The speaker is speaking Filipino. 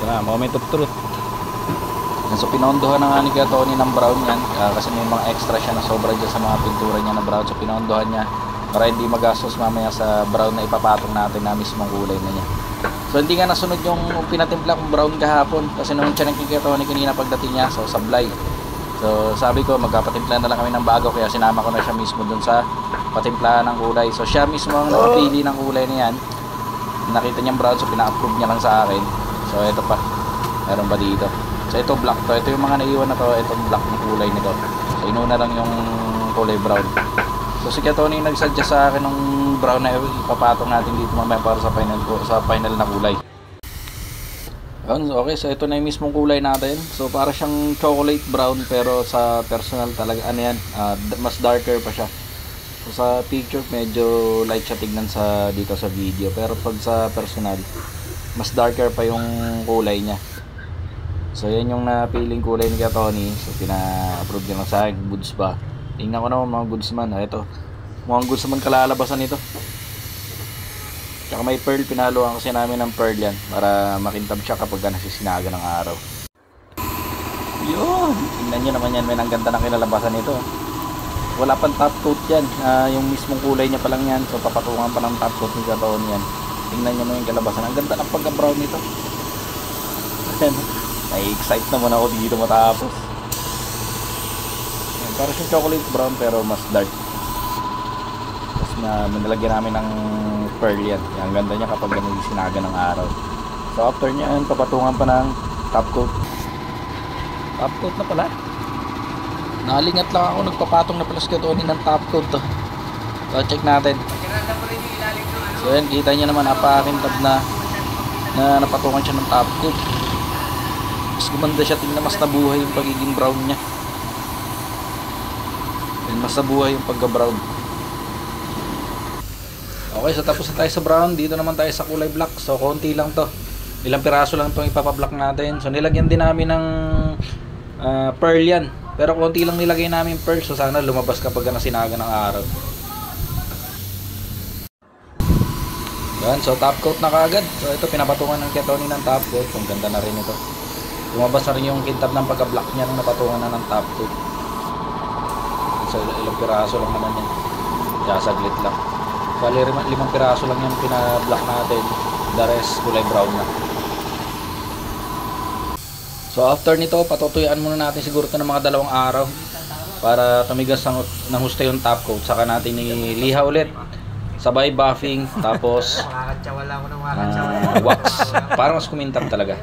Ito na, moment of truth. So pinondohan na nga ni Kuya Tony ng brown yan, kasi may mga extra siya na sobra dyan sa mga pintura niya na brown. So pinondohan niya para hindi magastos mamaya sa brown na ipapatong natin na mismong kulay na niya. So hindi nga nasunod yung pinatimpla kong brown kahapon, kasi nung tiyanak ni Kuya Tony kanina pagdating niya, so sablay. So sabi ko magpapatimpla na lang kami ng bago, kaya sinama ko na siya mismo dun sa patimplahan ng kulay. So siya mismo ang nakapili ng kulay na yan. Nakita niyang brown, so pina-approve niya lang sa akin. So ito pa, meron ba dito? So ito black to, ito yung mga naiwan na to, itong black na kulay nito. So inuna lang yung kulay brown. So si Kuya Tony nagsuggest sa akin ng brown na ipapatong natin dito mamaya para sa final na kulay. Okay, so ito na yung mismong kulay natin. So para siyang chocolate brown, pero sa personal talaga ano yan, mas darker pa siya. So sa picture medyo light siya tignan sa dito sa video, pero pag sa personal mas darker pa yung kulay niya. So yan yung napiling kulay ni Kuya Tony. So pina-approve niya lang sa akin. Goods ba? Tingnan ko naman mga goods man. Ito, mukhang goods man kalalabasan nito. Tsaka may pearl, pinahaluan kasi namin ng pearl yan para makintab siya kapag nasisinaga ng araw. Yun, tingnan nyo naman yan, may ang ganda ng kinalabasan nito. Wala pang top coat yan, yung mismong kulay niya pa lang yan. So papatungan pa ng top coat ni Kuya Tony yan. Tingnan nyo naman yung kalabasan, ang ganda ng pagka-brown nito. Nai-excite naman ako dito matapos. Yan, parang siyang chocolate brown pero mas dark. Tapos nalagyan namin ng pearl yan. Ang ganda niya kapag sinaga ng araw. So after niya, papatungan pa ng top coat. Top coat na pala. Nakalingat lang ako, nagpapatong na pala si Kuya Tony ng top coat to. So check natin. So yan, kita niyo naman apakintab na napatungan siya ng top coat. Mas gumanda siya, tingnan, mas nabuhay yung pagiging brown niya. And mas nabuhay yung pagka-brown. Okay, so tapos na tayo sa brown. Dito naman tayo sa kulay black. So konti lang to, ilang piraso lang itong ipapablock natin. So nilagyan din namin ng pearl yan, pero konti lang nilagay namin pearl. So sana lumabas kapag nasinaga ng araw. Yan, so top coat na kaagad. So ito, pinapatungan ng Kuya Tony ng top coat. Ang ganda na rin ito. Lumabas na rin yung kintab ng pagka-black niya nung napatungan na ng top coat. So ilang piraso lang naman yan, kaya saglit lang. Bali 5 piraso lang yung pina-black natin. The rest kulay brown na. So after nito, patutuyaan muna natin siguro ito ng mga 2 araw para tumigas ng husto yung top coat. Saka natin iliha ulit, sabay buffing, tapos wax para mas kumintab talaga.